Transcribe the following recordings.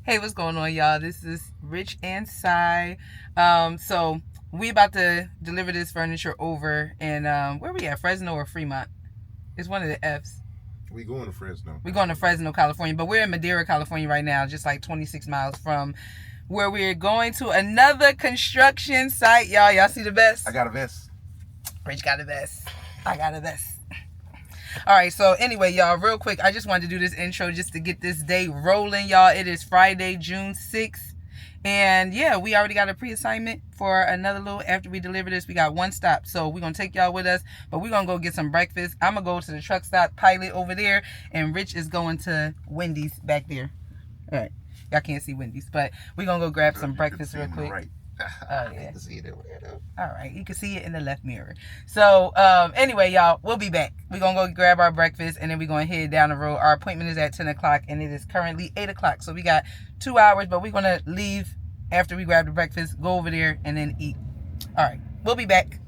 Hey, what's going on, y'all? This is Rich and Cy. So we about to deliver this furniture over in where we at? Fresno or Fremont? It's one of the F's. We going to Fresno. We're going to Fresno, California, but we're in Madeira, California right now, just like 26 miles from where we're going to another construction site. Y'all see the vest? I got a vest. Rich got a vest. I got a vest. All right, so anyway, y'all, real quick, I just wanted to do this intro just to get this day rolling, y'all. It is Friday, June 6th. And yeah, we already got a pre-assignment for another load. After we deliver this, we got one stop. So we're going to take y'all with us, but we're going to go get some breakfast. I'm going to go to the truck stop Pilot over there, and Rich is going to Wendy's back there. All right. Y'all can't see Wendy's, but we're going to go grab some breakfast real quick. Right. Oh, yeah. You can see it everywhere, though. All right, you can see it in the left mirror. So anyway, y'all, we'll be back. We're gonna go grab our breakfast, and then we're gonna head down the road. Our appointment is at 10 o'clock, and it is currently 8 o'clock. So we got 2 hours, but we're gonna leave after we grab the breakfast, go over there, and then eat. All right, we'll be back.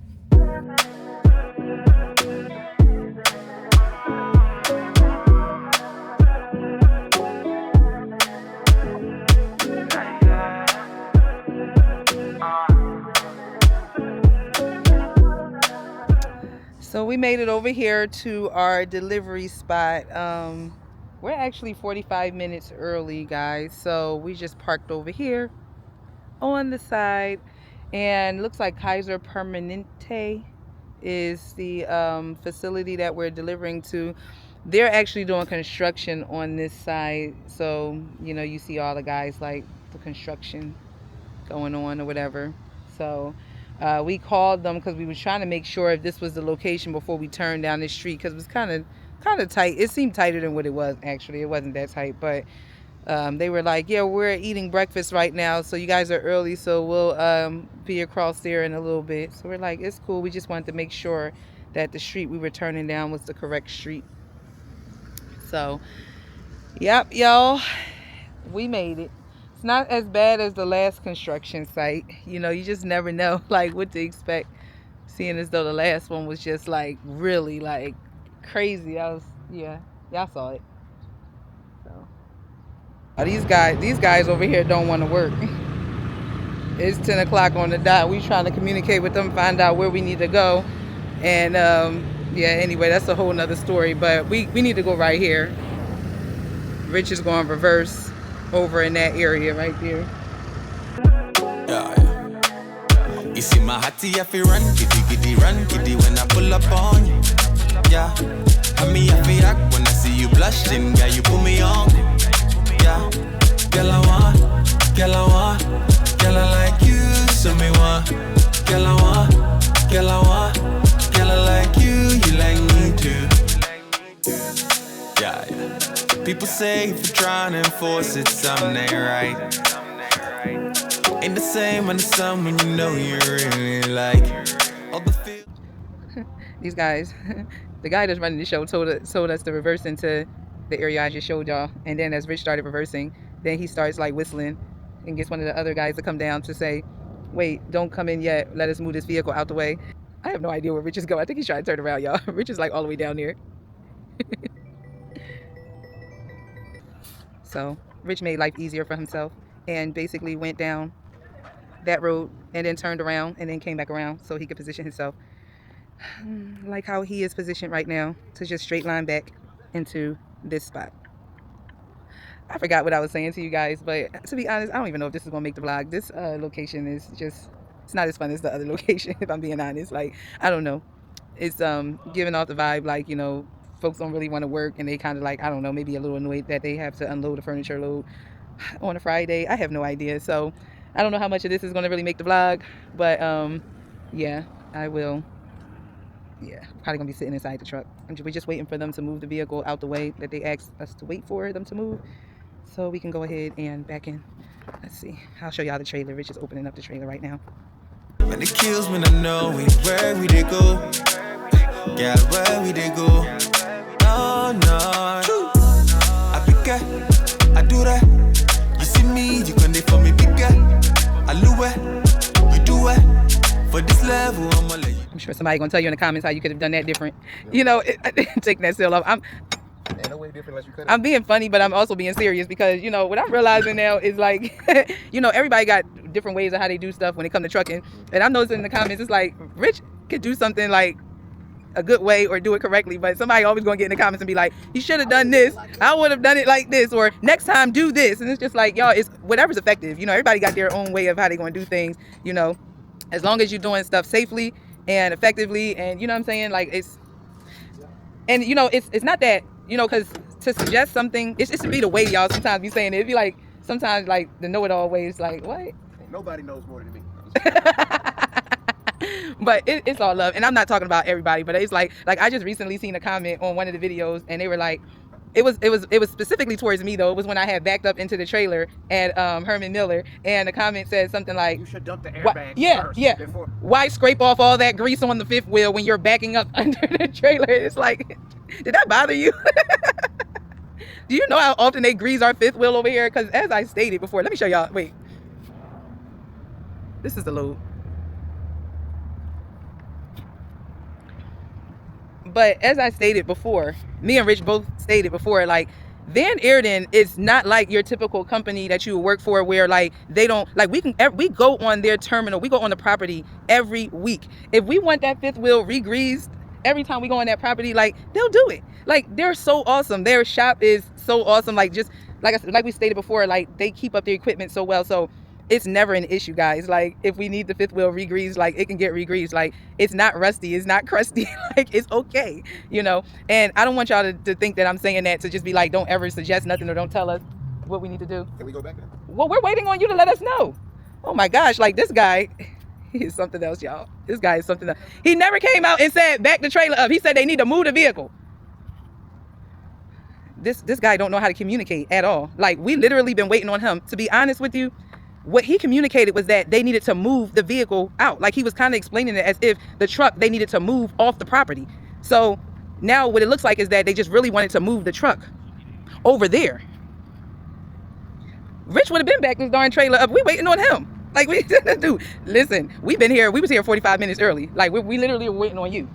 So we made it over here to our delivery spot. We're actually 45 minutes early, guys. So we just parked over here on the side, and looks like Kaiser Permanente is the facility that we're delivering to. They're actually doing construction on this side. So, you know, you see all the guys like the construction going on or whatever. So we called them because we were trying to make sure if this was the location before we turned down this street, because it was kind of tight. It seemed tighter than what it was. Actually, it wasn't that tight, but they were like, yeah, we're eating breakfast right now, so you guys are early, so we'll be across there in a little bit. So we're like, it's cool. We just wanted to make sure that the street we were turning down was the correct street. So yep, y'all, we made it. It's not as bad as the last construction site. You know, you just never know like what to expect, seeing as though the last one was just like really like crazy. Y'all saw it. So these guys over here don't want to work. It's 10 o'clock on the dot. We trying to communicate with them, find out where we need to go. And yeah, anyway, that's a whole nother story, but we need to go right here. Rich is going reverse over in that area right there. Yeah. You see my hottie if you run, kitty run, kitty when I pull up on you. Yeah. I mean I feel like when I see you blushing, girl you put me on. Yeah. Girl I want, girl I like you, so me want. Girl I want, girl I like you, you like me too. Yeah. People say if you're trying to enforce it, something ain't right. Ain't the same when the sun when you know you really like all the feel. These guys, the guy that's running the show told us to reverse into the area I just showed y'all. And then as Rich started reversing, then he starts like whistling and gets one of the other guys to come down to say, wait, don't come in yet. Let us move this vehicle out the way. I have no idea where Rich is going. I think he's trying to turn around, y'all. Rich is like all the way down there. So Rich made life easier for himself and basically went down that road and then turned around and then came back around so he could position himself like how he is positioned right now, to just straight line back into this spot. I forgot what I was saying to you guys, but to be honest, I don't even know if this is gonna make the vlog. This location is just, it's not as fun as the other location, if I'm being honest. Like, I don't know, it's giving off the vibe like, you know, folks don't really want to work, and they kind of like, I don't know, maybe a little annoyed that they have to unload a furniture load on a Friday. I have no idea. So I don't know how much of this is going to really make the vlog, but yeah, I will. Yeah, probably gonna be sitting inside the truck. We're just waiting for them to move the vehicle out the way that they asked us to wait for them to move, so we can go ahead and back in. Let's see, I'll show y'all the trailer. Rich is opening up the trailer right now. And it kills when I know where we did go. Yeah, where we did go. No, I pick it, I do that. You see me, you can for me bigger. I do it, you do it. For this level, I'ma let you. I'm sure somebody gonna tell you in the comments how you could have done that different. You know, taking that seal off. Ain't No way different unless you cut it. I'm being funny, but I'm also being serious because, you know, what I'm realizing now is like, you know, everybody got different ways of how they do stuff when it comes to trucking. And I'm noticing in the comments, it's like, Rich could do something like a good way or do it correctly, but somebody always gonna get in the comments and be like, you should have done this, I would have done it like this, or next time do this. And it's just like, y'all, it's whatever's effective. You know, everybody got their own way of how they gonna do things, you know, as long as you're doing stuff safely and effectively. And you know what I'm saying, like, it's, and you know, it's not that, you know, because to suggest something, it's just to be the way y'all sometimes be saying it. It'd be like sometimes like the know-it-all ways, like, what? Nobody knows more than me. But it's all love, and I'm not talking about everybody, but it's like I just recently seen a comment on one of the videos, and they were like, it was specifically towards me though. It was when I had backed up into the trailer at Herman Miller, and the comment said something like, You should dump the airbag first. Yeah. Before. Why scrape off all that grease on the fifth wheel when you're backing up under the trailer? It's like, did that bother you? Do you know how often they grease our fifth wheel over here? Because as I stated before, let me show y'all. Wait, this is the load. But as I stated before, me and Rich both stated before, like, Van Eerden is not like your typical company that you work for where like they don't, like, we go on their terminal, we go on the property every week. If we want that fifth wheel re-greased every time we go on that property, like, they'll do it. Like, they're so awesome. Their shop is so awesome. Like, just like we stated before, like, they keep up their equipment so well. So it's never an issue, guys. Like, if we need the fifth wheel re-greased, like, it can get re-greased. Like, it's not rusty, it's not crusty. Like, it's okay, you know. And I don't want y'all to think that I'm saying that to just be like, don't ever suggest nothing or don't tell us what we need to do. Can we go back there? Well, we're waiting on you to let us know. Oh my gosh, like, this guy, he is something else, y'all. This guy is something else. He never came out and said back the trailer up. He said they need to move the vehicle. This guy don't know how to communicate at all. Like, we literally been waiting on him. To be honest with you, what he communicated was that they needed to move the vehicle out. Like, he was kind of explaining it as if the truck, they needed to move off the property. So now what it looks like is that they just really wanted to move the truck over there. Rich would have been back this darn trailer up. We waiting on him. Like, we dude, listen, we was here 45 minutes early. Like, we literally were waiting on you.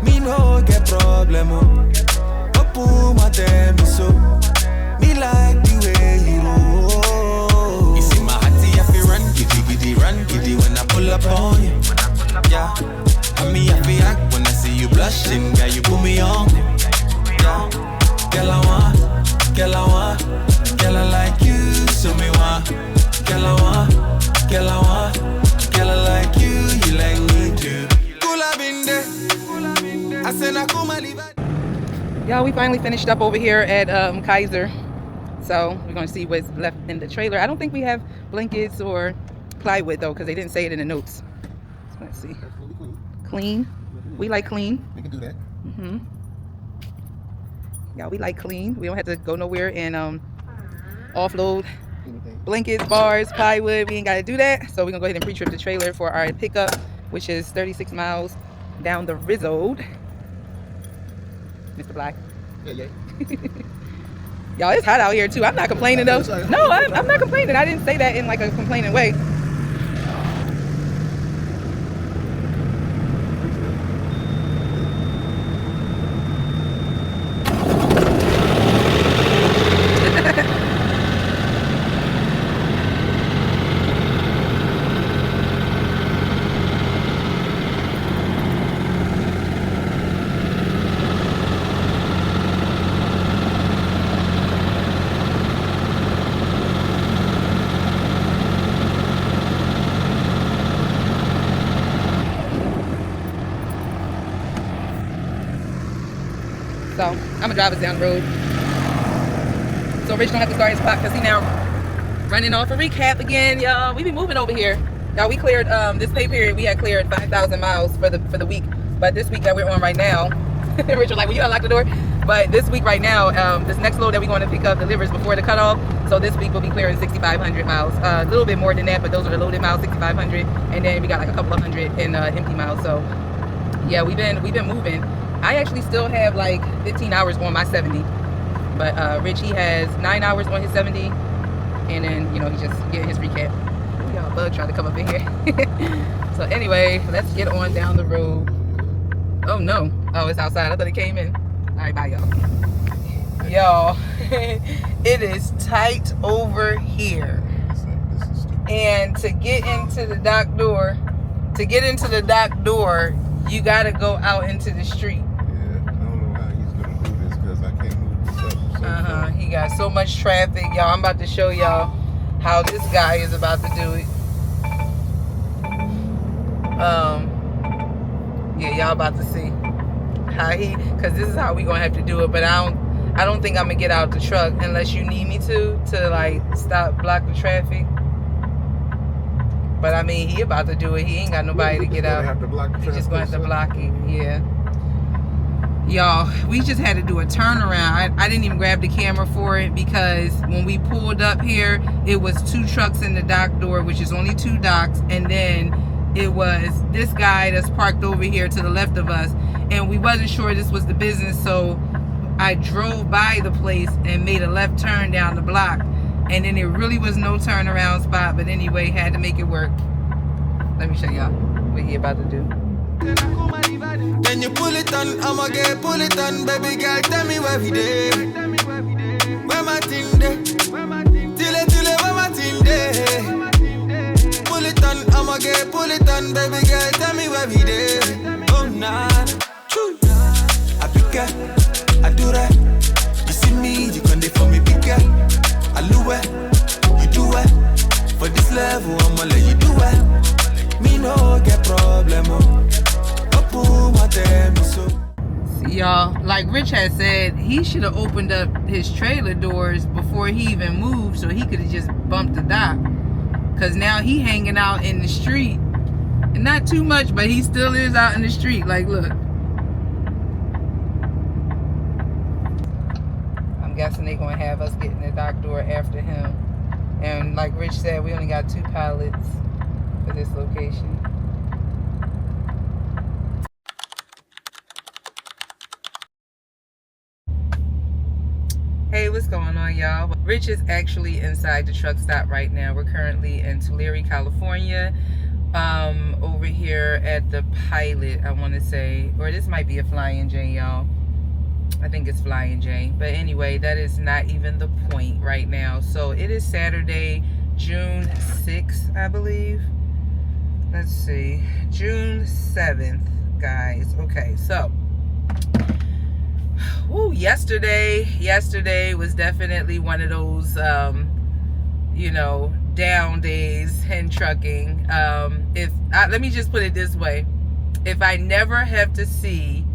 Me no get problem. Me like the way you roll. You see my hattie, I feel run giddy when I pull up on you. Yeah, I mean I feel act when I see you blushing, girl, you put me on. Yeah, girl I want, girl I like you, so me want. Girl I like you, you like me too. Cool I been there. I said I come and leave. Y'all, we finally finished up over here at Kaiser. So we're going to see what's left in the trailer. I don't think we have blankets or plywood though, because they didn't say it in the notes. So let's see. Clean. We like clean. We can do that. Yeah, we like clean. We don't have to go nowhere and offload blankets, bars, plywood. We ain't got to do that. So we're going to go ahead and pre-trip the trailer for our pickup, which is 36 miles down the road. Mr. Black. Yeah. Y'all, it's hot out here too. I'm not complaining though. No, I'm not complaining. I didn't say that in like a complaining way. So I'm gonna drive us down the road so Rich don't have to start his clock because he now running off a recap again. Y'all, we be moving over here. Y'all, we cleared this pay period, we had cleared 5,000 miles for the week, but this week that we're on right now, Rich was like, will you unlock the door? But this week right now, this next load that we're going to pick up delivers before the cutoff. So this week we'll be clearing 6,500 miles, a little bit more than that, but those are the loaded miles, 6,500, and then we got like a couple of hundred in empty miles. So yeah, we've been moving. I actually still have like 15 hours on my 70, but Rich, he has 9 hours on his 70, and then, you know, he's just getting his recap. Y'all, bug tried to come up in here. So anyway, let's get on down the road. Oh no, oh, it's outside. I thought it came in. All right, bye, y'all. Y'all, it is tight over here. And to get into the dock door, you gotta go out into the street. Yeah, I don't know how he's gonna do this because I can't move this up. He got so much traffic, y'all. I'm about to show y'all how this guy is about to do it. Yeah, y'all about to see how because this is how we gonna have to do it. But I don't think I'm gonna get out the truck unless you need me to like block the traffic. But I mean, he about to do it. He ain't got nobody to get out. He's just gonna have to block it. Yeah. Y'all, we just had to do a turnaround. I didn't even grab the camera for it because when we pulled up here, it was 2 trucks in the dock door, which is only 2 docks, and then it was this guy that's parked over here to the left of us, and we wasn't sure this was the business, so I drove by the place and made a left turn down the block, and then there really was no turnaround spot, but anyway, had to make it work. Let me show y'all what he about to do. Then you pull it on, I'ma pull it on, baby girl, tell me where we dey. Where my thing dey? Till where my thing dey? Pull it on, I'ma pull it on, baby girl, tell me where we dey. Oh nah, I pick it, I do that. You see me, you can dey for me, pick it. I lure it, you do it. For this level, I'ma let you do it. Me no get problem, See, y'all, like Rich had said, he should have opened up his trailer doors before he even moved so he could have just bumped the dock. Because now he hanging out in the street. And not too much, but he still is out in the street. Like, look. I'm guessing they're going to have us get in the dock door after him. And like Rich said, we only got 2 pallets for this location. Hey, what's going on, y'all? Rich is actually inside the truck stop right now. We're currently in Tulare, California. Over here at the Pilot, I want to say, or this might be a Flying J, y'all. I think it's Flying J. But anyway, that is not even the point right now. So it is Saturday, June 6th, I believe. Let's see, June 7th, guys. Okay, so yesterday was definitely one of those you know, down days in trucking. Let me just put it this way, if I never have to see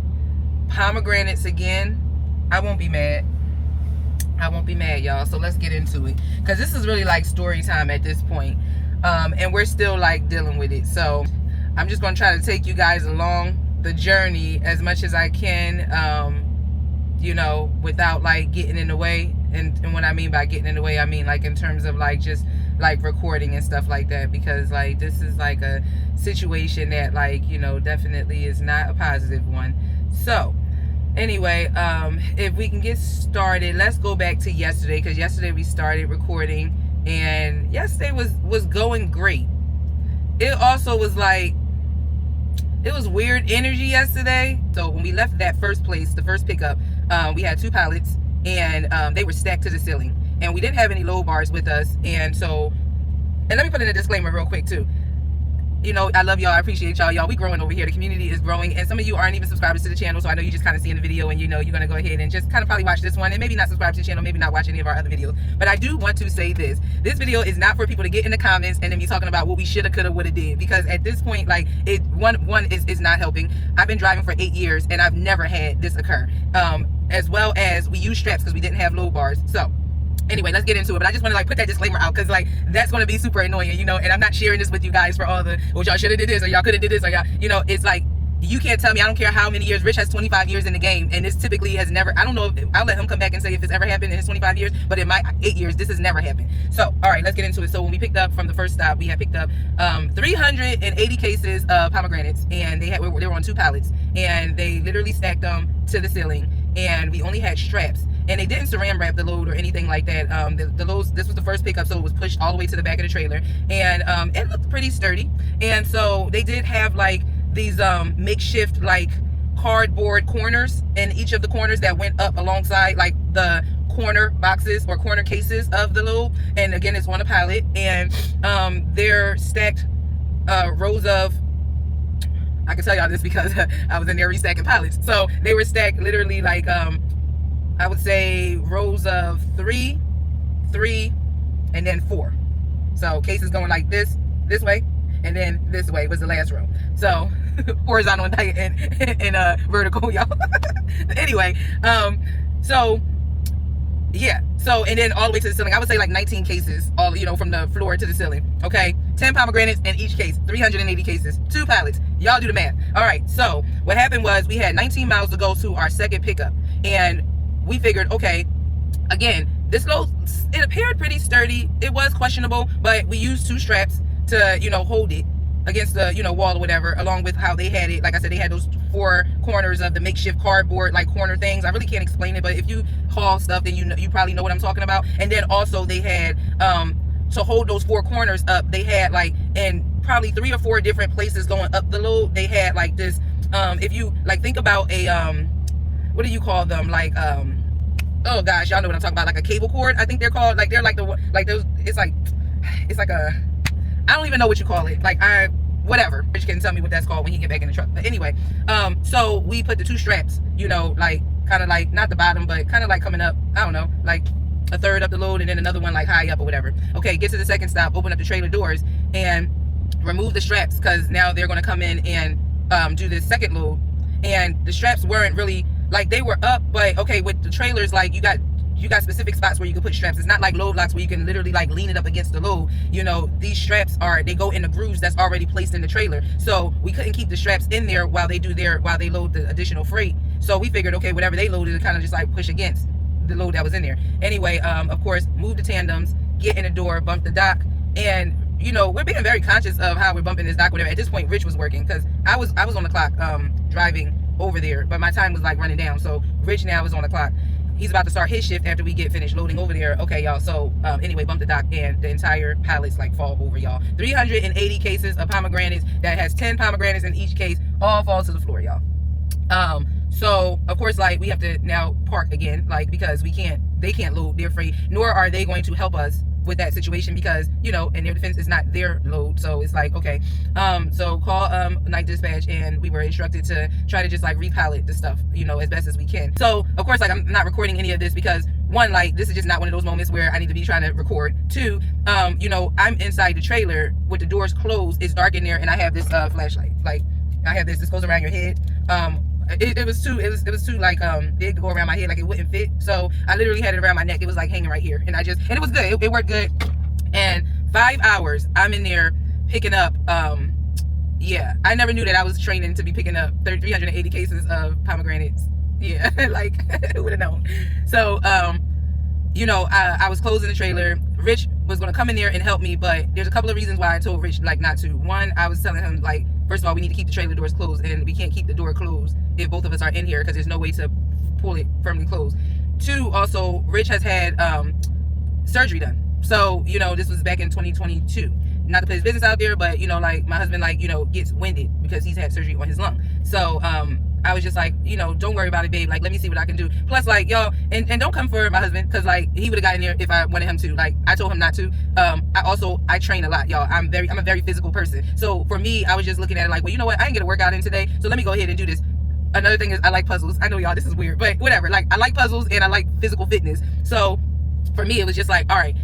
pomegranates again, I won't be mad. I won't be mad, y'all. So let's get into it, because this is really like story time at this point. And we're still like dealing with it. So I'm just gonna try to take you guys along the journey as much as I can, you know, without like getting in the way. And what I mean by getting in the way, I mean like in terms of like just like recording and stuff like that, because like this is like a situation that, like, you know, definitely is not a positive one. So anyway, if we can get started, let's go back to yesterday, because yesterday we started recording and yesterday was going great. It also was like, it was weird energy yesterday. So when we left that first place, the first pickup, we had 2 pallets and they were stacked to the ceiling, and we didn't have any load bars with us. And so, and let me put in a disclaimer real quick too. You know, I love y'all, I appreciate y'all. Y'all, we growing over here. The community is growing, and some of you aren't even subscribers to the channel, so I know you just kind of seeing the video and you know you're gonna go ahead and just kind of probably watch this one and maybe not subscribe to the channel, maybe not watch any of our other videos. But I do want to say this video is not for people to get in the comments and then be talking about what we shoulda, coulda, woulda did, because at this point, like, it one is not helping. I've been driving for 8 years and I've never had this occur. As well as we use straps because we didn't have load bars. So anyway, let's get into it. But I just want to like put that disclaimer out, because like that's going to be super annoying, you know. And I'm not sharing this with you guys for all the, well, y'all should have did this, or y'all could have did this, or y'all, you know, it's like, you can't tell me. I don't care how many years. Rich has 25 years in the game, and this typically has never, I don't know if, I'll let him come back and say if it's ever happened in his 25 years, but in my 8 years, this has never happened. So all right, let's get into it. So when we picked up from the first stop, we had picked up 380 cases of pomegranates, and they were on 2 pallets, and they literally stacked them to the ceiling, and we only had straps. And they didn't saran wrap the load or anything like that. The loads, this was the first pickup, so it was pushed all the way to the back of the trailer, and it looked pretty sturdy. And so they did have like these makeshift like cardboard corners in each of the corners that went up alongside like the corner boxes or corner cases of the load. And again, it's on a pallet, and they're stacked rows of, I can tell y'all this because I was in there restacking pallets. So they were stacked literally like I would say rows of three, and then 4. So cases going like this way, and then this way was the last row. So horizontal and vertical, y'all. Anyway, so yeah, so and then all the way to the ceiling, I would say like 19 cases, all, you know, from the floor to the ceiling. Okay, 10 pomegranates in each case, 380 cases, 2 pallets. Y'all do the math. All right, so what happened was we had 19 miles to go to our second pickup, and we figured, okay, again, this load, it appeared pretty sturdy. It was questionable, but we used 2 straps to, you know, hold it against the, you know, wall or whatever, along with how they had it. Like I said, they had those 4 corners of the makeshift cardboard like corner things. I really can't explain it, but if you haul stuff, then you probably know what I'm talking about. And then also they had to hold those 4 corners up, they had like in probably 3 or 4 different places going up the load, they had like this if you like think about a what do you call them, like oh gosh, y'all know what I'm talking about, like a cable cord, I think they're called, like they're like the, like those, it's like a, I don't even know what you call it, like whatever, Rich can tell me what that's called when he get back in the truck. But anyway, so we put the 2 straps, you know, like kind of like not the bottom, but kind of like coming up, I don't know, like a third up the load, and then another one like high up or whatever. Okay, get to the second stop, open up the trailer doors and remove the straps, because now they're going to come in and do this second load. And the straps weren't really like, they were up, but okay, with the trailers, like you got specific spots where you can put straps. It's not like load locks where you can literally like lean it up against the load. You know, these straps they go in the grooves that's already placed in the trailer. So we couldn't keep the straps in there while they load the additional freight. So we figured, okay, whatever they loaded, it kind of just like push against the load that was in there. Anyway, of course, move the tandems, get in the door, bump the dock, and you know, we're being very conscious of how we're bumping this dock, whatever. At this point, Rich was working, because I was on the clock driving over there, but my time was like running down. So Rich now is on the clock. He's about to start his shift after we get finished loading over there. Okay, y'all. So anyway, bump the dock, and the entire pallets like fall over, y'all. 380 cases of pomegranates that has 10 pomegranates in each case, all fall to the floor, y'all. So of course, like, we have to now park again, like, because they can't load their freight, nor are they going to help us with that situation, because, you know, in their defense, it's not their load. So it's like, okay, so call night dispatch, and we were instructed to try to just like repallet the stuff, you know, as best as we can. So of course, like, I'm not recording any of this because, one, like, this is just not one of those moments where I need to be trying to record. 2, you know, I'm inside the trailer with the doors closed, it's dark in there, and I have this flashlight, like I have this goes around your head. It was too like big to go around my head, like it wouldn't fit. So I literally had it around my neck. It was like hanging right here, and it was good. It worked good. And 5 hours I'm in there picking up. Yeah, I never knew that I was training to be picking up 380 cases of pomegranates. Yeah, like who would have known? So you know, I was closing the trailer. Rich was gonna come in there and help me, but there's a couple of reasons why I told Rich like not to. One, I was telling him, like, first of all, we need to keep the trailer doors closed, and we can't keep the door closed if both of us are in here, because there's no way to pull it firmly closed. 2, also, Rich has had surgery done. So, you know, this was back in 2022. Not to put his business out there, but, you know, like, my husband, like, you know, gets winded because he's had surgery on his lung. So, I was just like, you know, don't worry about it, babe. Like, let me see what I can do. Plus, like, y'all, and don't come for my husband, because, like, he would have gotten there if I wanted him to. Like, I told him not to. I train a lot, y'all. I'm a very physical person. So for me, I was just looking at it like, well, you know what? I didn't get a workout in today, so let me go ahead and do this. Another thing is, I like puzzles. I know, y'all, this is weird, but whatever. Like, I like puzzles and I like physical fitness. So for me, it was just like, all right,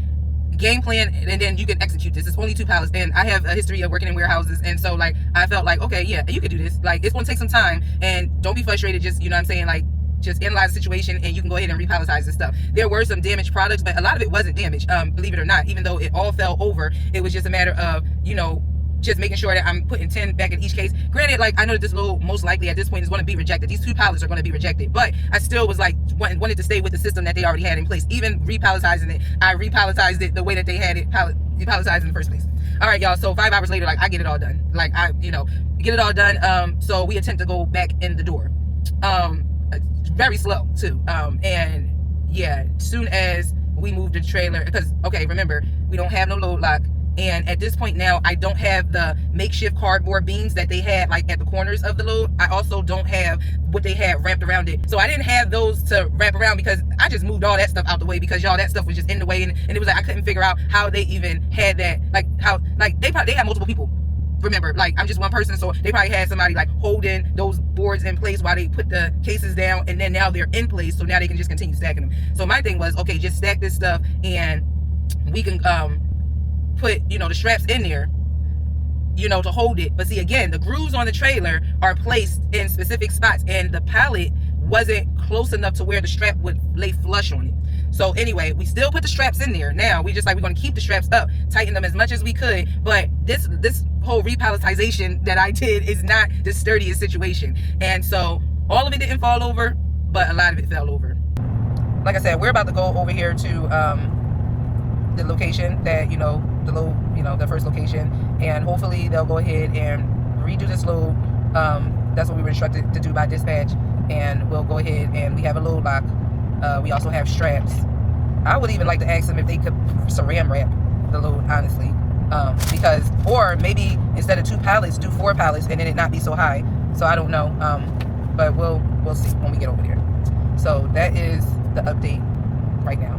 game plan, and then you can execute this. It's only 2 pallets, and I have a history of working in warehouses, and so, like, I felt like, okay, yeah, you can do this. Like, it's gonna take some time, and don't be frustrated. Just, you know what I'm saying, like, just analyze the situation, and you can go ahead and repalletize this stuff. There were some damaged products, but a lot of it wasn't damaged, believe it or not. Even though it all fell over, it was just a matter of, you know, just making sure that I'm putting 10 back in each case. Granted, like, I know that this load most likely at this point is going to be rejected. These 2 pallets are going to be rejected, but I still was like wanted to stay with the system that they already had in place. Even repalletizing it, I repalletized it the way that they had it palletized in the first place. All right, y'all. So 5 hours later, like, I get it all done. Like, I, you know, get it all done. So we attempt to go back in the door. Very slow too. And yeah, soon as we moved the trailer, because, okay, remember, we don't have no load lock. And at this point now, I don't have the makeshift cardboard beams that they had like at the corners of the load. I also don't have what they had wrapped around it. So I didn't have those to wrap around because I just moved all that stuff out the way because y'all, that stuff was just in the way. And it was like, I couldn't figure out how they even had that, like how, like they had multiple people. Remember, like I'm just one person, so they probably had somebody like holding those boards in place while they put the cases down, and then now they're in place, so now they can just continue stacking them. So my thing was, okay, just stack this stuff and we can put, you know, the straps in there, you know, to hold it. But see, again, the grooves on the trailer are placed in specific spots, and the pallet wasn't close enough to where the strap would lay flush on it. So anyway, we still put the straps in there. Now we just like, we're going to keep the straps up, tighten them as much as we could. But this whole re-palletization that I did is not the sturdiest situation. And so all of it didn't fall over, but a lot of it fell over. Like I said, we're about to go over here to the location that, you know, the load, you know, the first location, and hopefully they'll go ahead and redo this load. That's what we were instructed to do by dispatch, and we'll go ahead and we have a load lock. We also have straps. I would even like to ask them if they could saran wrap the load, honestly, because, or maybe instead of 2 pallets, do 4 pallets and then it not be so high. So I don't know, but we'll see when we get over there. So that is the update right now.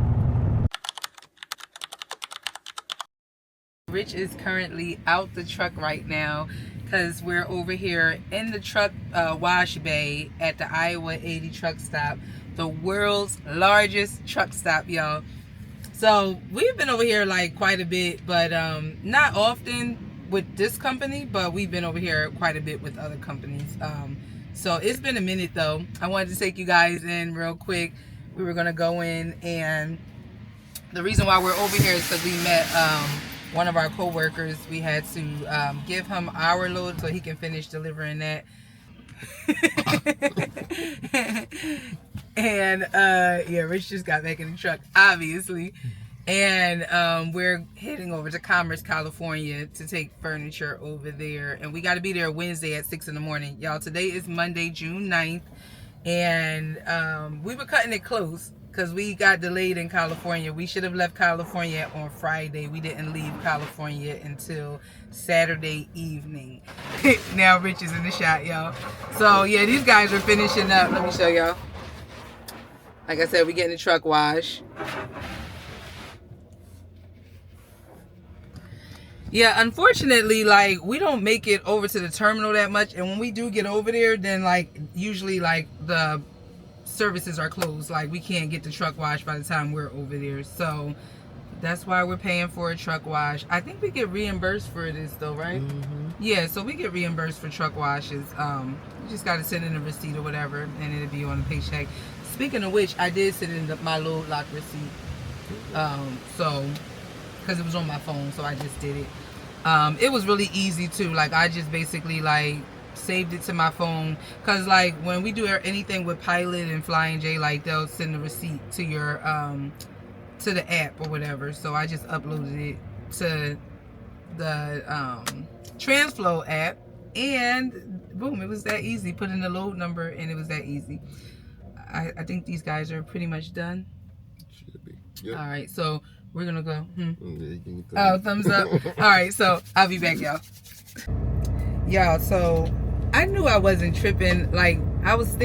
Rich is currently out the truck right now because we're over here in the truck wash bay at the Iowa 80 truck stop, the world's largest truck stop, y'all. So we've been over here like quite a bit, but not often with this company, but we've been over here quite a bit with other companies. So it's been a minute though. I wanted to take you guys in real quick. We were gonna go in, and the reason why we're over here is because we met one of our co-workers. We had to give him our load so he can finish delivering that. And yeah, Rich just got back in the truck, obviously. And we're heading over to Commerce, California to take furniture over there. And we got to be there Wednesday at 6 in the morning. Y'all, today is Monday, June 9th. And we were cutting it close because we got delayed in California. We should have left California on Friday. We didn't leave California until Saturday evening. Now Rich is in the shot, y'all. So yeah, these guys are finishing up. Let me show y'all. Like I said, we getting the truck wash. Yeah, unfortunately, like, we don't make it over to the terminal that much. And when we do get over there, then like usually like the services are closed. Like we can't get the truck wash by the time we're over there. So that's why we're paying for a truck wash. I think we get reimbursed for this though, right? Mm-hmm. Yeah, so we get reimbursed for truck washes. You just got to send in a receipt or whatever, and it'll be on the paycheck. Speaking of which, I did send in my load lock receipt. So because it was on my phone, so I just did it. It was really easy too. Like I just basically like saved it to my phone, because like when we do anything with Pilot and Flying J, like they'll send the receipt to your to the app or whatever. So I just uploaded it to the Transflow app, and boom, it was that easy. Put in the load number and it was that easy. I think these guys are pretty much done. Should be. Yep. All right, so we're gonna go. Oh, thumbs up. All right, so I'll be back, y'all. Y'all, so I knew I wasn't tripping. Like I was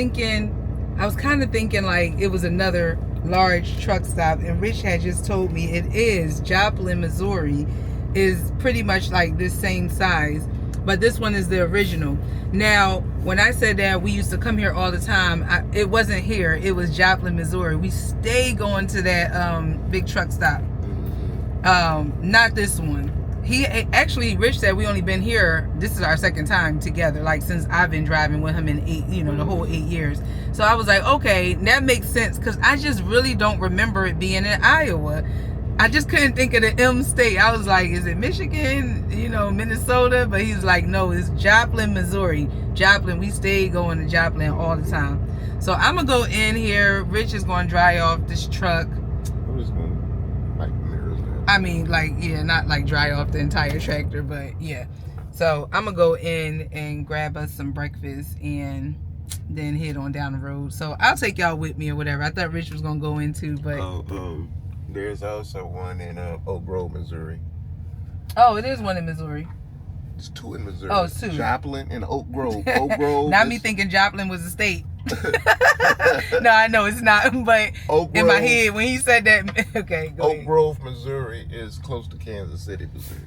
kind of thinking like it was another large truck stop, and Rich had just told me it is. Joplin, Missouri is pretty much like this same size, but this one is the original. Now, when I said that we used to come here all the time, it wasn't here. It was Joplin, Missouri. We stay going to that big truck stop. Not this one. He actually, Rich said we only been here, this is our second time together, like since I've been driving with him in the whole 8 years. So I was like, okay, that makes sense, because I just really don't remember it being in Iowa. I just couldn't think of the M state. I was like, is it Michigan, Minnesota? But he's like, no, it's Joplin, Missouri. Joplin, we stay going to Joplin all the time. So I'm going to go in here. Rich is going to dry off this truck. I'm just going to wipe the mirrors down. I mean, like, yeah, not like dry off the entire tractor, but yeah. So I'm going to go in and grab us some breakfast and then head on down the road. So I'll take y'all with me or whatever. I thought Rich was going to go in too, but... There's also one in Oak Grove, Missouri. Oh, it is one in Missouri. It's 2 in Missouri. Oh, it's 2. Joplin and Oak Grove. Oak Grove. Not me thinking Joplin was a state. No, I know it's not, but in my head when he said that, okay, go Oak ahead. Grove, Missouri is close to Kansas City, Missouri.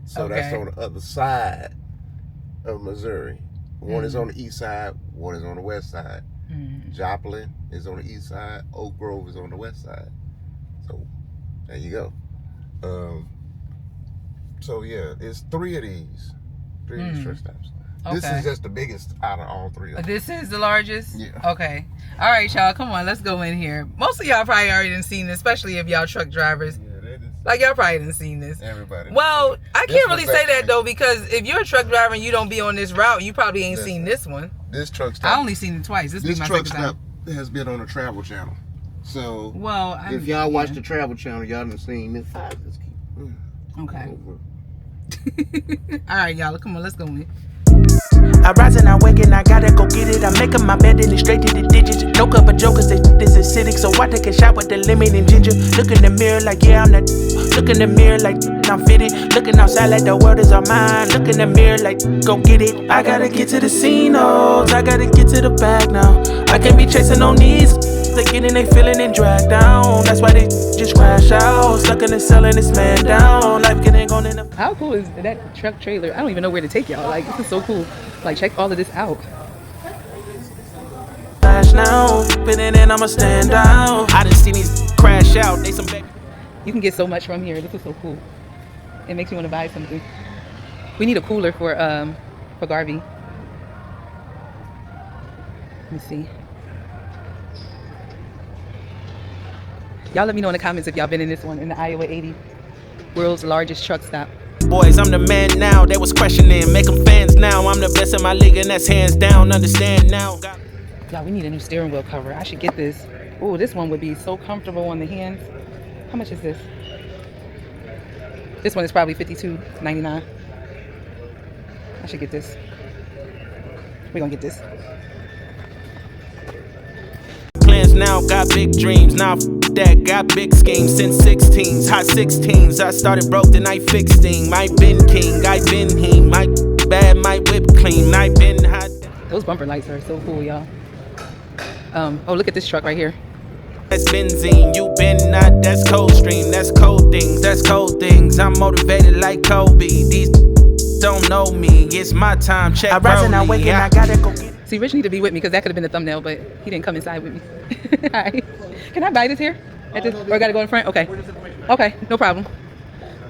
So that's on the other side of Missouri. One is on the east side, one is on the west side. Joplin is on the east side, Oak Grove is on the west side. So there you go. So yeah, it's 3 of these truck stops. This is just the biggest out of all 3 of them. This is the largest? Yeah. Okay. All right, y'all. Come on. Let's go in here. Most of y'all probably already done seen this, especially if y'all truck drivers. Yeah, that is. Like, y'all probably done seen this. Everybody. Well, I can't really say that, though, because if you're a truck driver and you don't be on this route, you probably ain't seen this one. This truck stop. I only seen it twice. This is my truck second time. stop has been on the Travel Channel. So, well, if y'all watch the Travel Channel, y'all done seen this. Okay. All right, y'all. Come on. Let's go in. I rise and I wake and I gotta go get it. I'm making my bed and it's straight to the digits. No cup of jokers, this is acidic. So I take a shot with the lemon and ginger. Look in the mirror like, yeah, I'm that. Look in the mirror like, I'm fitted. Looking outside like the world is all mine. Look in the mirror like, go get it. I gotta get to the scene, oh, I gotta get to the bag now. I can't be chasing on these. They getting, they feeling and dragged down. That's why they just crash out. Stuck in the selling this man down. Life getting gone in the. How cool is that truck trailer? I don't even know where to take y'all. Like, this is so cool. Like, check all of this out. Crash now, spinning and I'ma stand out. I done seen these crash out. They some back. You can get so much from here. This is so cool. It makes you want to buy something. We need a cooler for Garvey. Let me see. Y'all let me know in the comments if y'all been in this one, in the Iowa 80, world's largest truck stop. Boys, I'm the man now. They was questioning, make them fans now. I'm the best in my league and that's hands down. Understand now. Y'all, we need a new steering wheel cover. I should get this. Oh, this one would be so comfortable on the hands. How much is this? This one is probably $52.99. I should get this. We're gonna get this. Plans now, got big dreams. Now that, got big schemes since 16s, hot 16s. I started broke, then I fixed things. Might been king, I been him. Might bad, might whip clean. I been hot. Those bumper lights are so cool, y'all. Oh, look at this truck right here. That's benzene, you been not, that's cold stream, that's cold things, that's cold things. I'm motivated like Kobe, these don't know me, it's my time, check I rise and I wake and I gotta go get. See, Rich need to be with me because that could have been the thumbnail, but he didn't come inside with me. All right. Can I buy this here? At this, or I gotta go in front? Okay. Okay, no problem.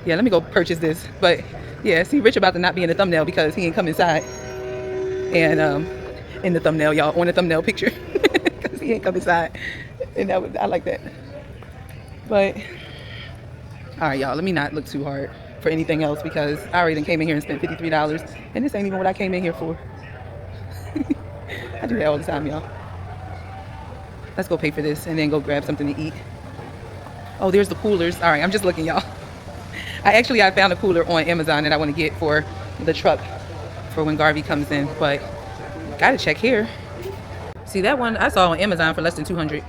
Yeah, let me go purchase this. But yeah, see, Rich about to not be in the thumbnail because he ain't come inside. And in the thumbnail, y'all, on the thumbnail picture. Because he ain't come inside. And that was, I like that. But all right, y'all, let me not look too hard for anything else because I already came in here and spent $53, and this ain't even what I came in here for. I do that all the time, y'all. Let's go pay for this and then go grab something to eat. Oh, there's the coolers. All right, I'm just looking, y'all. I found a cooler on Amazon that I want to get for the truck for when Garvey comes in, but gotta check here. See, that one I saw on Amazon for less than $200.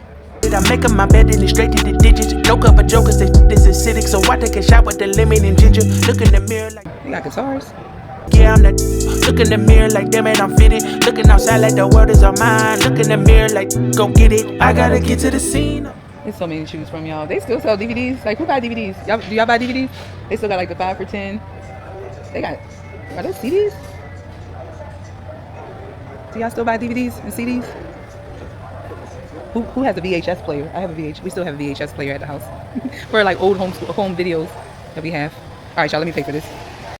I'm making my bed and it's straight to the digits. No cup of jokers, this is acidic. So I take a shot with the lemon and ginger. Look in the mirror like. They got guitars. Yeah, I'm that. Look in the mirror like, damn it, I'm fitted. Looking outside like the world is all mine. Look in the mirror like, go get it. I gotta get to the scene. There's so many to choose from, y'all. They still sell DVDs. Like, who buy DVDs? Y'all, do y'all buy DVDs? They still got like the 5 for $10. They got, are those CDs? Do y'all still buy DVDs and CDs? Who has a VHS player? I have a VHS. We still have a VHS player at the house for like old home videos that we have. All right, y'all, let me pay for this.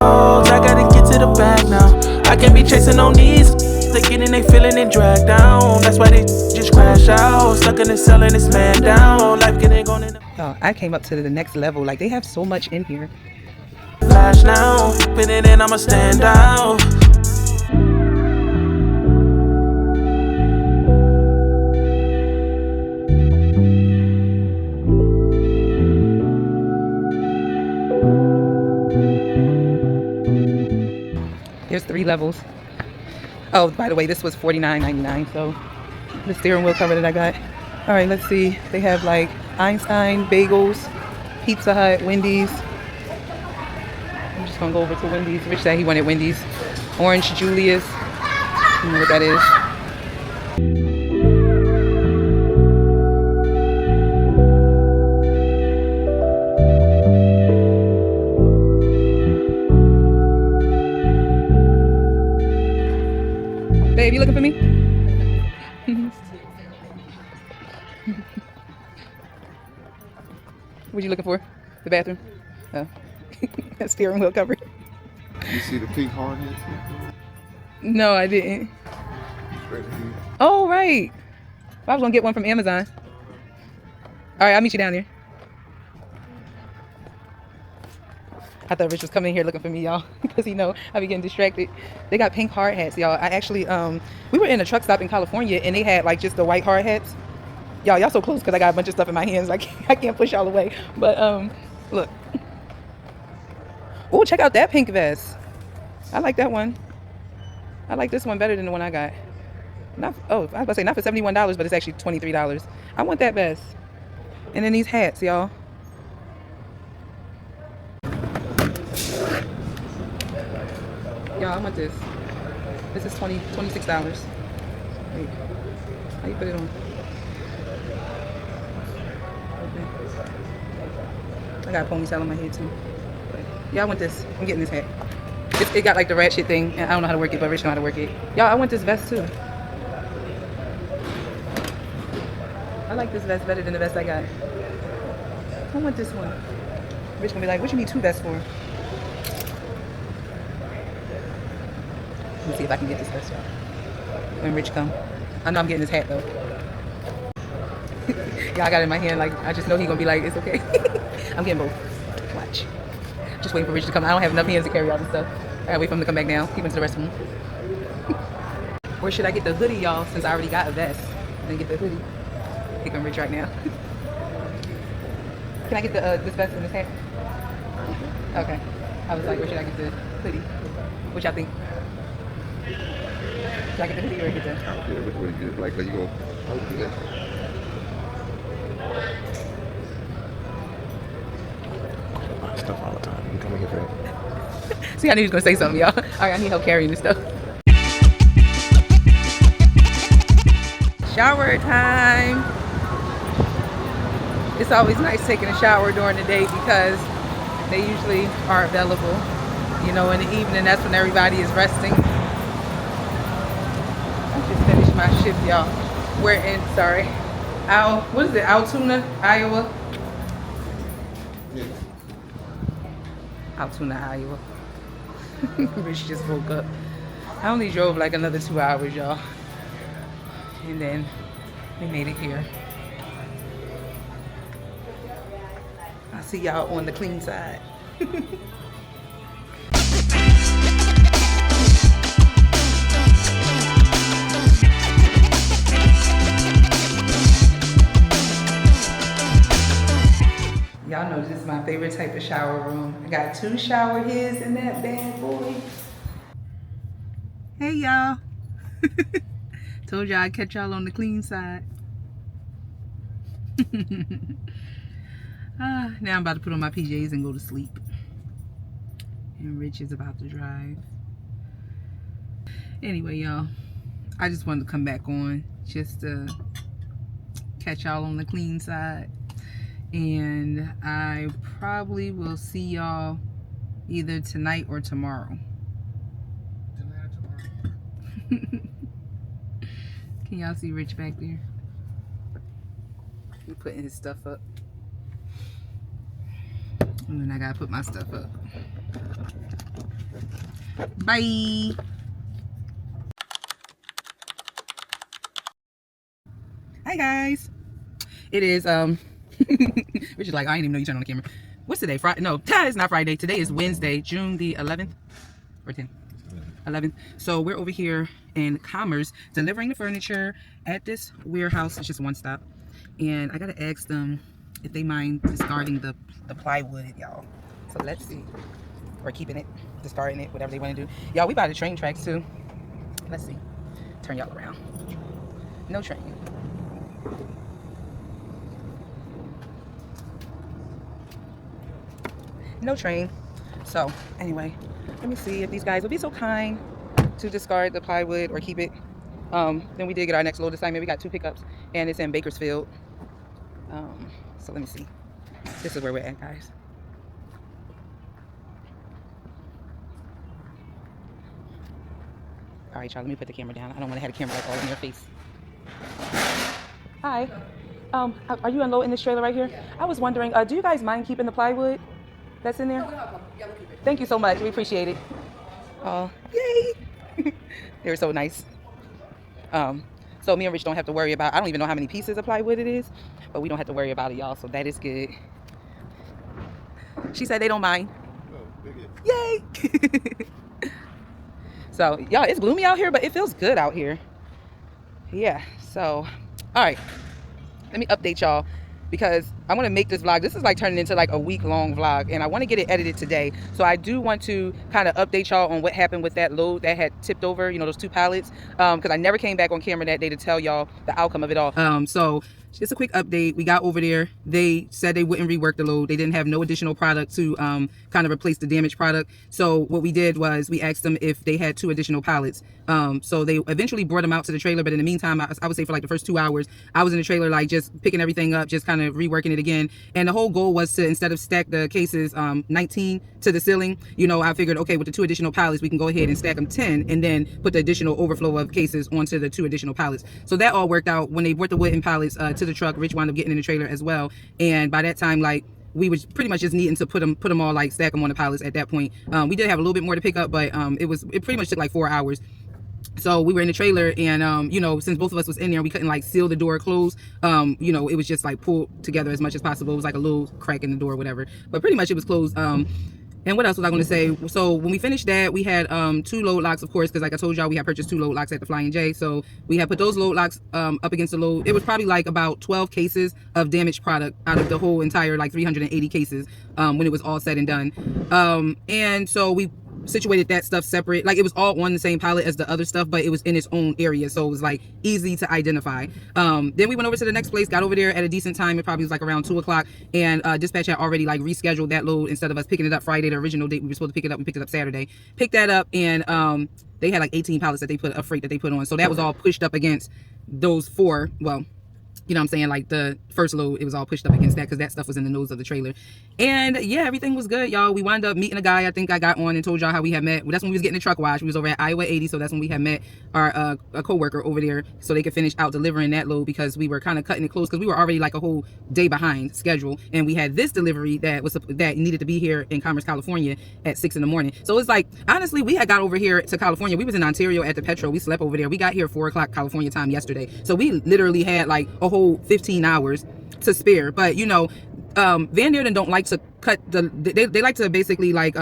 I gotta get to the bag now. I can't be chasing on these. They getting, they feeling and dragged down. That's why they just crash out. Stuck in the selling this man down. Life getting gone in the. Oh, I came up to the next level. Like, they have so much in here. Flash now, spinning and I'ma stand out. There's 3 levels. Oh, by the way, this was $49.99. So the steering wheel cover that I got. All right, let's see. They have like Einstein, bagels, Pizza Hut, Wendy's, just gonna go over to Wendy's. Rich said he wanted Wendy's. Orange Julius. I don't know what that is. Babe, you looking for me? What you looking for? The bathroom? Oh. That steering wheel cover. You see the pink hard head? No, I didn't. Oh, right. I was gonna get one from Amazon. All right, I'll meet you down there. I thought Rich was coming in here looking for me, y'all, because he know I be getting distracted. They got pink hard hats, y'all. I actually, we were in a truck stop in California, and they had like just the white hard hats. Y'all so close because I got a bunch of stuff in my hands. I can't push y'all away. But look. Oh, check out that pink vest. I like that one. I like this one better than the one I got. Not, oh, I was about to say not for $71, but it's actually $23. I want that vest. And then these hats, y'all. Y'all, I want this. This is $26. Wait, how you put it on? Okay. I got a ponytail on my head too. Yeah, I want this. I'm getting this hat. It got like the ratchet thing, and I don't know how to work it, but Rich know how to work it. Y'all, I want this vest too. I like this vest better than the vest I got. I want this one. Rich gonna be like, what you need two vests for? Let me see if I can get this vest when Rich come. I know I'm getting this hat though. Yeah, I got it in my hand. Like, I just know he gonna be like, it's okay. I'm getting both. Watch. Just waiting for Rich to come. I don't have enough hands to carry all this stuff. I gotta wait for him to come back down. He went to the restroom. Or should I get the hoodie, y'all, since I already got a vest? And then get the hoodie. I think I'm Rich right now. Can I get the this vest and this hat? Okay. I was like, where should I get the hoodie? What y'all think? Should I get the hoodie or get the... Yeah, which way you get? Like, are you going to do that? Stuff all the time. You coming here for that? See, I knew he was gonna say something, y'all. All right, I need help carrying this stuff. Shower time. It's always nice taking a shower during the day because they usually are available. You know, in the evening, that's when everybody is resting. I just finished my shift, y'all. We're in, what is it, Altoona, Iowa? Yeah. Altoona, Iowa. Rich just woke up. I only drove like another 2 hours, y'all. And then we made it here. I'll see y'all on the clean side. Y'all know this is my favorite type of shower room. I got 2 shower heads in that bad boy. Hey y'all. Told y'all I'd catch y'all on the clean side. Now I'm about to put on my PJs and go to sleep. And Rich is about to drive. Anyway, y'all, I just wanted to come back on just to catch y'all on the clean side. And I probably will see y'all either tonight or tomorrow. Tonight or tomorrow? Can y'all see Rich back there? He putting his stuff up. And then I gotta put my stuff up. Bye. Hi guys. It is Rich is like, I didn't even know you turned on the camera. What's today? Friday? No, it's not Friday. Today is Wednesday, June the 11th or 10th. 11th. So we're over here in Commerce delivering the furniture at this warehouse. It's just one stop. And I gotta ask them if they mind discarding the plywood, y'all. So let's see. Or keeping it, discarding it, whatever they want to do. Y'all, we buy the train tracks too. Let's see. Turn y'all around. No train. No train. So anyway, let me see if these guys will be so kind to discard the plywood or keep it. Then we did get our next load assignment. We got 2 pickups, and it's in Bakersfield. So let me see. This is where we're at, guys. All right, y'all, let me put the camera down. I don't want to have the camera like all in your face. Hi. Are you unloading this trailer right here? I was wondering, do you guys mind keeping the plywood that's in there? Thank you so much. We appreciate it. Oh, yay. They were so nice. So me and Rich don't have to worry about, I don't even know how many pieces of plywood it is, but we don't have to worry about it, y'all. So that is good. She said they don't mind. Yay. So y'all, it's gloomy out here, but it feels good out here. Yeah, so all right, let me update y'all because I want to make this vlog. This is like turning into like a week-long vlog, and I want to get it edited today. So I do want to kind of update y'all on what happened with that load that had tipped over, you know, those 2 pallets, because I never came back on camera that day to tell y'all the outcome of it all. So just a quick update. We got over there. They said they wouldn't rework the load. They didn't have no additional product to kind of replace the damaged product. So what we did was we asked them if they had 2 additional pallets. So they eventually brought them out to the trailer. But in the meantime, I would say for like the first 2 hours, I was in the trailer, like just picking everything up, just kind of reworking it again. And the whole goal was to, instead of stack the cases 19 to the ceiling, you know, I figured, okay, with the 2 additional pallets, we can go ahead and stack them 10 and then put the additional overflow of cases onto the 2 additional pallets. So that all worked out. When they brought the wooden pallets to the truck, Rich wound up getting in the trailer as well. And by that time, like, we was pretty much just needing to put them all, like, stack them on the pallets at that point. We did have a little bit more to pick up, but it pretty much took like 4 hours. So we were in the trailer, and you know, since both of us was in there, we couldn't like seal the door closed. You know, it was just like pulled together as much as possible. It was like a little crack in the door or whatever, but pretty much it was closed. And what else was I going to say? So when we finished that, we had 2 load locks, of course, because like I told y'all, we had purchased 2 load locks at the Flying J. So we had put those load locks up against the load. It was probably like about 12 cases of damaged product out of the whole entire like 380 cases when it was all said and done. And so we situated that stuff separate. Like, it was all on the same pallet as the other stuff, but it was in its own area, so it was like easy to identify. Then we went over to the next place, got over there at a decent time. It probably was like around 2 o'clock, and dispatch had already like rescheduled that load. Instead of us picking it up Friday, the original date we were supposed to pick it up, we picked it up Saturday. Picked that up, and they had like 18 pallets that they put, a freight that they put on, so that was all pushed up against those 4. Well, you know what I'm saying, like the first load, it was all pushed up against that because that stuff was in the nose of the trailer. And yeah, everything was good, y'all. We wound up meeting a guy. I think I got on and told y'all how we had met. Well, that's when we was getting the truck wash. We was over at Iowa 80, so that's when we had met our a co-worker over there so they could finish out delivering that load, because we were kind of cutting it close because we were already like a whole day behind schedule, and we had this delivery that needed to be here in Commerce, California at 6 in the morning. So it's like, honestly, we had got over here to California. We was in Ontario at the Petro. We slept over there. We got here 4 o'clock California time yesterday, so we literally had like a whole 15 hours to spare. But you know, Vaneerdentrucking don't like to cut they like to basically like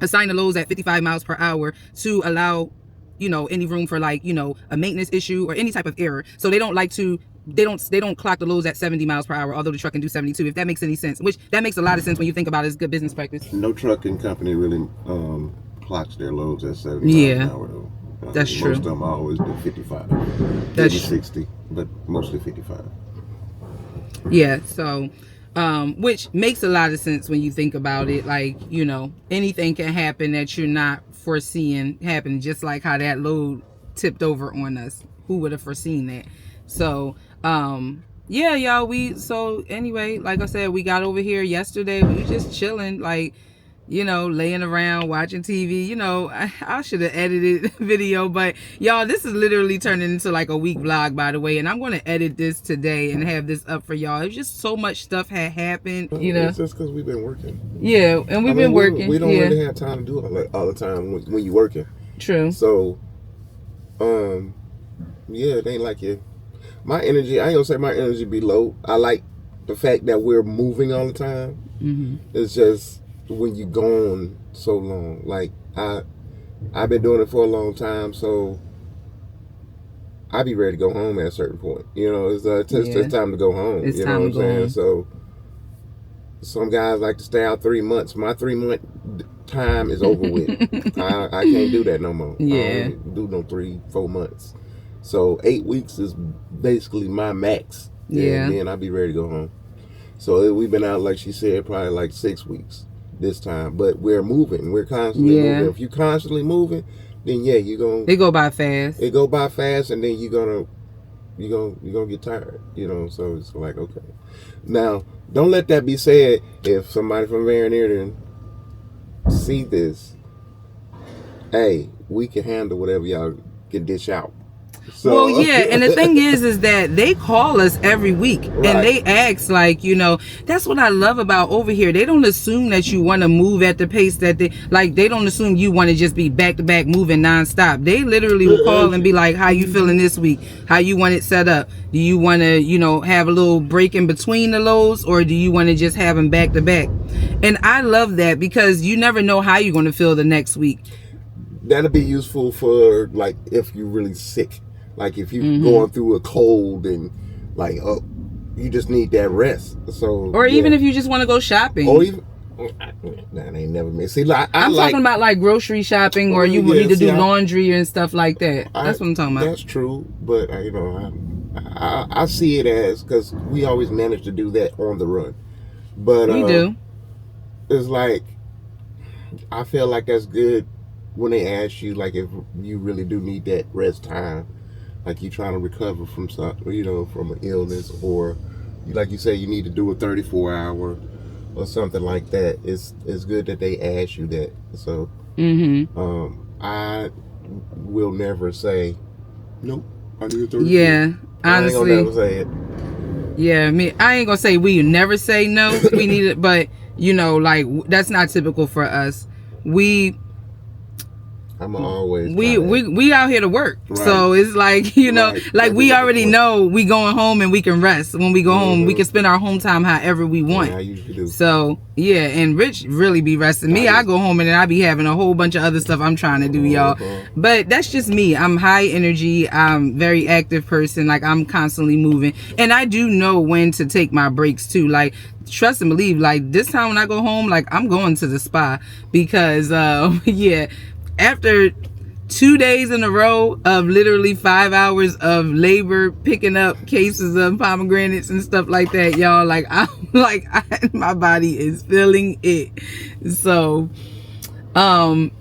assign the loads at 55 miles per hour to allow, you know, any room for like, you know, a maintenance issue or any type of error. So they don't like to, they don't clock the loads at 70 miles per hour, although the truck can do 72, if that makes any sense, which that makes a lot of sense when you think about it as good business practice. No trucking company really clocks their loads at 70 miles an hour though. That's true. Most of them always do 55. That's 60, but mostly 55. Yeah, so which makes a lot of sense when you think about it. Like, you know, anything can happen that you're not foreseeing happen, just like how that load tipped over on us. Who would have foreseen that? So yeah, y'all, so anyway, like I said, we got over here yesterday. We were just chilling, like, you know, laying around watching TV. You know, I should have edited the video, but y'all, this is literally turning into like a week vlog, by the way, and I'm going to edit this today and have this up for y'all. It's just so much stuff had happened, you know. It's just because we've been working. Yeah, and we've been working. We don't really have time to do it all the time when you're working. True. So, yeah, it ain't like my energy, I ain't gonna say my energy be low. I like the fact that we're moving all the time. Mm-hmm. It's just when you gone so long, like I've been doing it for a long time, so I be ready to go home at a certain point. You know, it's time to go home. It's you time know what to go I'm saying? home. So some guys like to stay out 3 months. My 3 month time is over with. I can't do that no more. Yeah. I don't do no 3-4 months. So 8 weeks is basically my max. Yeah. And then I'll be ready to go home. So we've been out, like she said, probably like 6 weeks. this time. But we're moving. We're constantly moving. If you're constantly moving, then yeah, you're gonna. It go by fast. It go by fast, and then you're gonna get tired. You know, so it's like, okay. Now, don't let that be said if somebody from Vaneerdentrucking see this. Hey, we can handle whatever y'all can dish out. So, well, yeah, and the thing is that they call us every week, and they ask, like, you know, that's what I love about over here. They don't assume that you want to move at the pace that they don't assume you want to just be back to back moving nonstop. They literally will call and be like, how you feeling this week? How you want it set up? Do you want to, you know, have a little break in between the loads, or do you want to just have them back to back? And I love that because you never know how you're going to feel the next week. That'll be useful for, like, if you're really sick. Like, if you're going through a cold and, like, you just need that rest. So, or even if you just want to go shopping. Or even, that ain't never made. See, like, I'm talking about, like, grocery shopping, or you need to do laundry and stuff like that. That's what I'm talking about. That's true. But, you know, I see it as, because we always manage to do that on the run. But we do. It's like, I feel like that's good when they ask you, like, if you really do need that rest time. Like you're trying to recover from something, you know, from an illness, or like you say, you need to do a 34-hour or something like that. It's good that they ask you that. So I will never say nope. I need a 34. Yeah, honestly, I ain't gonna never say it. Yeah, I ain't gonna say we never say no. We need it, but you know, like, that's not typical for us. I'm always we out here to work, so it's like, you know, like we already know we going home and we can rest. When we go home, we can spend our home time however we want. Yeah, I usually do. So yeah, and Rich really be resting. Me, I go home and then I be having a whole bunch of other stuff I'm trying to do, y'all. But that's just me. I'm high energy. I'm very active person. Like, I'm constantly moving, and I do know when to take my breaks too. Like, trust and believe. Like, this time when I go home, like, I'm going to the spa because yeah. After 2 days in a row of literally 5 hours of labor picking up cases of pomegranates and stuff like that, y'all, like, my body is feeling it. So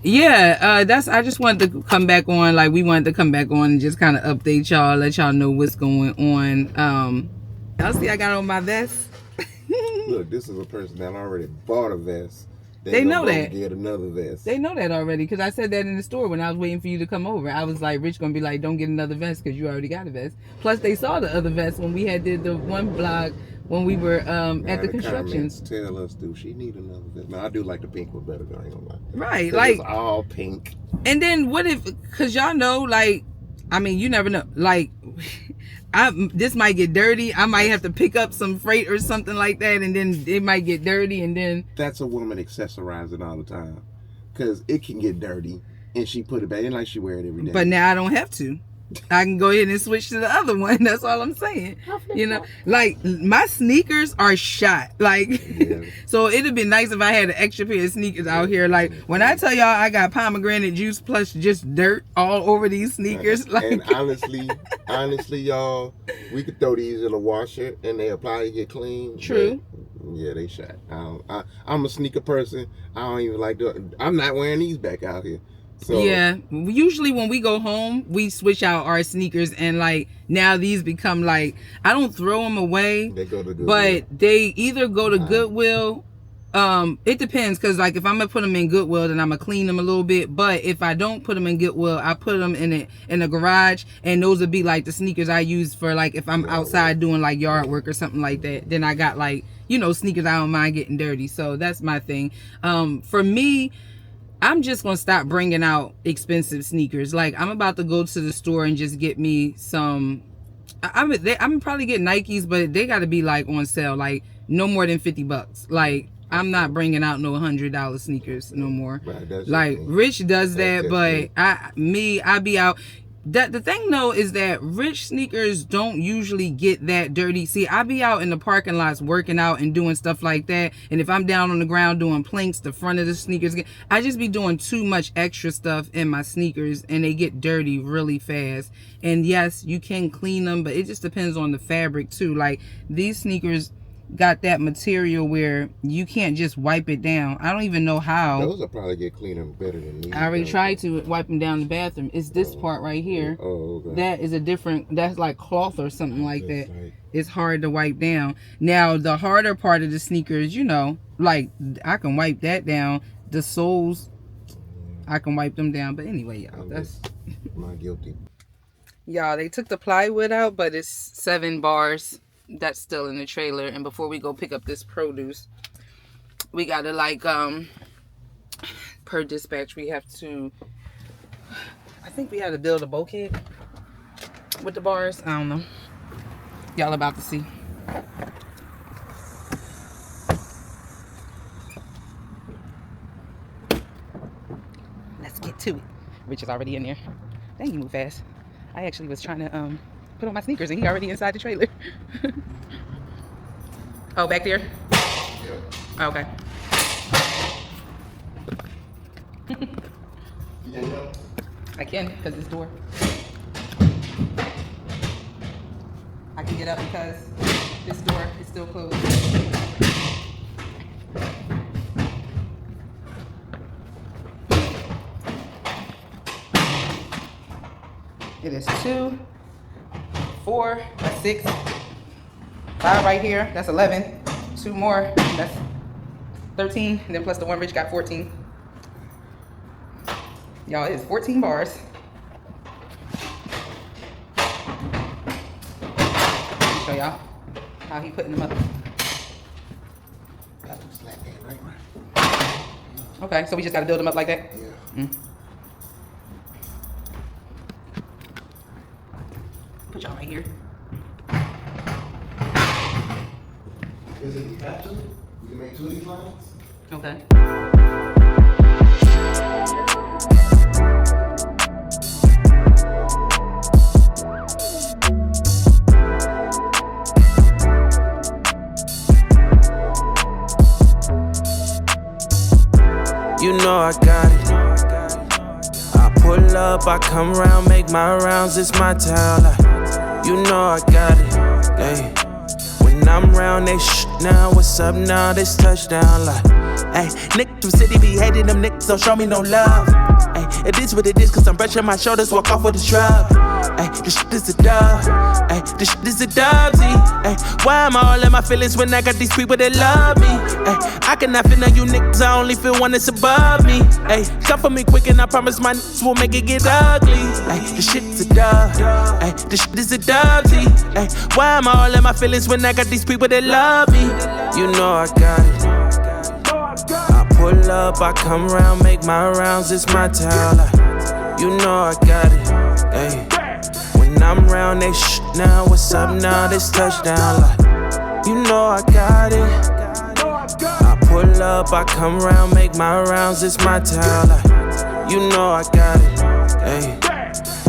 yeah, I just wanted to come back on. Like, we wanted to come back on and just kind of update y'all, let y'all know what's going on. Y'all see I got on my vest. Look, this is a person that already bought a vest. They know that. Get another vest. They know that already, because I said that in the store when I was waiting for you to come over. I was like, Rich gonna be like, don't get another vest because you already got a vest. Plus, they saw the other vest when we did the one vlog when we were at the construction. Tell us, do she need another vest? No, I do like the pink one better, I ain't gonna lie. Right, like, it's all pink. And then what if, because y'all know, like, I mean, you never know, like, this might get dirty. I might have to pick up some freight or something like that, and then it might get dirty, and then... That's a woman accessorizing all the time, because it can get dirty, and she put it back in like she wear it every day. But now I don't have to. I can go ahead and switch to the other one. That's all I'm saying. You know, like, my sneakers are shot. Like, so it'd be nice if I had an extra pair of sneakers out here. Like, when I tell y'all I got pomegranate juice plus just dirt all over these sneakers. Like, and honestly, y'all, we could throw these in a washer and they apply to get clean. True. Yeah, they shot. I'm a sneaker person. I don't even like I'm not wearing these back out here. So, yeah, usually when we go home, we switch out our sneakers, and like now these become like, I don't throw them away. They go to Goodwill. But they either go to Goodwill. It depends, because like if I'm gonna put them in Goodwill, then I'm gonna clean them a little bit. But if I don't put them in Goodwill, I put them in a garage, and those would be like the sneakers I use for like if I'm outside doing like yard work or something like that. Then I got like, you know, sneakers I don't mind getting dirty. So that's my thing. For me, I'm just gonna stop bringing out expensive sneakers. Like, I'm about to go to the store and just get me some. I'm probably get Nikes, but they got to be like on sale, like no more than $50. Like, I'm not bringing out no $100 sneakers no more. Right, like, Rich does that, but I be out. The thing though is that Rich sneakers don't usually get that dirty. See, I be out in the parking lots working out and doing stuff like that, and if I'm down on the ground doing planks, the front of the sneakers, I just be doing too much extra stuff in my sneakers, and they get dirty really fast. And yes, you can clean them, but it just depends on the fabric too. Like, these sneakers, got that material where you can't just wipe it down. I don't even know how. Those will probably get cleaner better than these. I already tried to wipe them down in the bathroom. It's this part right here. Oh, okay. That is a different, that's like cloth or something like that. It's hard to wipe down. Now, the harder part of the sneakers, you know, like I can wipe that down. The soles, I can wipe them down. But anyway, y'all, that's my guilty. Y'all, they took the plywood out, but it's 7 bars. That's still in the trailer. And before we go pick up this produce, we gotta like per dispatch we have to, I think we have to build a bulkhead with the bars. I don't know, y'all about to see. Let's get to it. Rich is already in there. Dang, you move fast. I actually was trying to put on my sneakers and he already inside the trailer. Oh, back there? Yeah. Okay. I can, because this door. I can get up because this door is still closed. It is 2, 4, that's 6, 5 right here, that's 11. 2 more, that's 13, and then plus the one Rich got 14. Y'all, it is 14 bars. Show y'all how he putting them up. Okay, so we just gotta build them up like that? Yeah. Put y'all right here. Is it have to? You can make 2 of these lines? Okay. You know I got it. I pull up, I come round, make my rounds, it's my town. You know I got it. Hey. When I'm round, they now, what's up now, this touchdown like. Hey, niggas from city be hating them niggas, don't show me no love. Hey, it is what it is, cause I'm brushing my shoulders, walk off with a shrug. Hey, this shit is a dub. Hey, this shit is a dubsy. Hey, why am I all in my feelings when I got these people that love me? Hey, I cannot feel none you niggas, I only feel one that's above me. Hey, come for me quick and I promise my niggas will make it get ugly. Hey, this shit is a dub. Hey, this shit is a dubsy. Hey, why am I all in my feelings when I got these people that love me? You know I got it. I pull up, I come round, make my rounds, it's my town. You know I got it. Hey, when I'm round, they now, what's up now, this touchdown. You know I got it. I pull up, I come round, make my rounds, it's my town. You know I got it. Hey,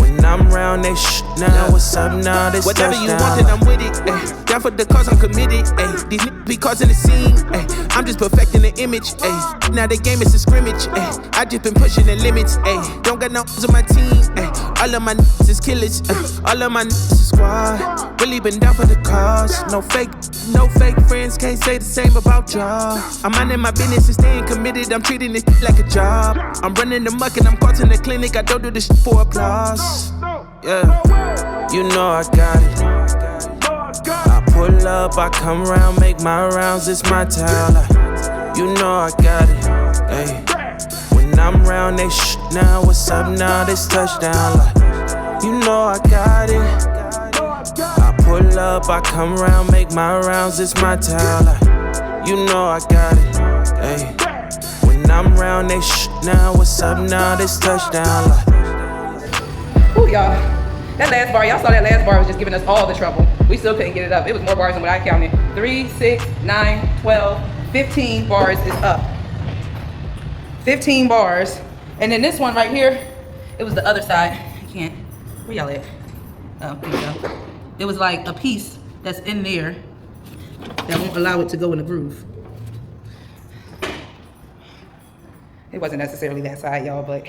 when I'm round, they now, what's up now, this whatever touchdown. You want, then I'm with it. Ay, down for the cause, I'm committed. Ay, these niggas be causing the scene. Ay, I'm just perfecting the image. Ay, now the game is a scrimmage. Ay, I just been pushing the limits. Ay, don't got no on my team. Ay, all of my niggas is killers. All of my niggas is squad. Really been down for the cause. No fake friends can't say the same about y'all. I'm minding my business and staying committed. I'm treating this like a job. I'm running the muck and I'm caught in the clinic. I don't do this for applause. Yeah, you know I got it. I pull up, I come round, make my rounds, it's my town. You know I got it. Hey, when I'm round, they now, what's up now, this touchdown. You know I got it. I pull up, I come round, make my rounds, it's my town. You know I got it. Hey, when I'm round, they now, what's up now, this touchdown. Ooh, y'all. That last bar, y'all saw that last bar was just giving us all the trouble. We still couldn't get it up. It was more bars than what I counted. 3, 6, 9, 12, 15 bars is up. 15 bars. And then this one right here, it was the other side. I can't. Where y'all at? Oh, here we go. It was like a piece that's in there that won't allow it to go in the groove. It wasn't necessarily that side, y'all, but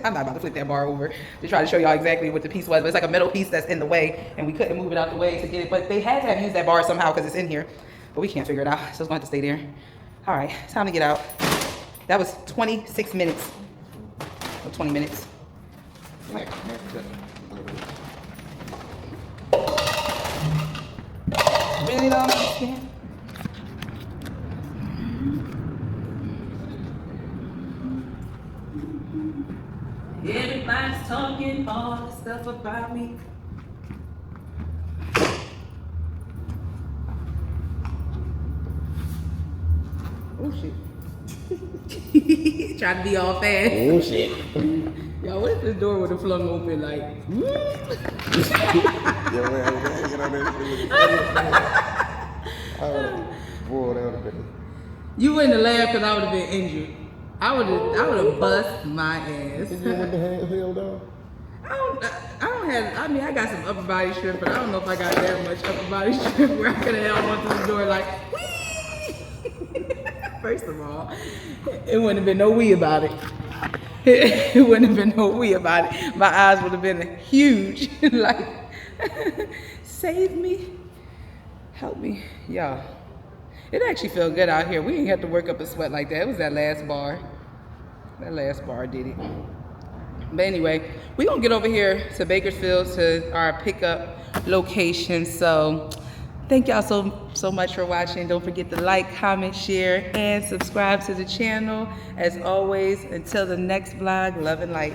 I'm not about to flip that bar over to try to show y'all exactly what the piece was. But it's like a metal piece that's in the way, and we couldn't move it out the way to get it. But they had to have used that bar somehow because it's in here. but we can't figure it out, so it's gonna have to stay there. All right, time to get out. That was 26 minutes. Or 20 minutes. Really don't understand. Everybody's talking all the stuff about me. Oh shit. Trying to be all fast. Oh shit. Yo, what if this door would have flung open like? You wouldn't have laughed because I would have been injured. I would have bust my ass. I mean, I got some upper body strength, but I don't know if I got that much upper body strength where I could have held onto the door like, whee! First of all, it wouldn't have been no wee about it. It wouldn't have been no wee about it. My eyes would have been huge. Like, save me. Help me. Y'all. It actually felt good out here. We didn't have to work up a sweat like that. It was that last bar. That last bar did it. But anyway, we're going to get over here to Bakersfield to our pickup location. So thank y'all so much for watching. Don't forget to like, comment, share, and subscribe to the channel. As always, until the next vlog, love and light.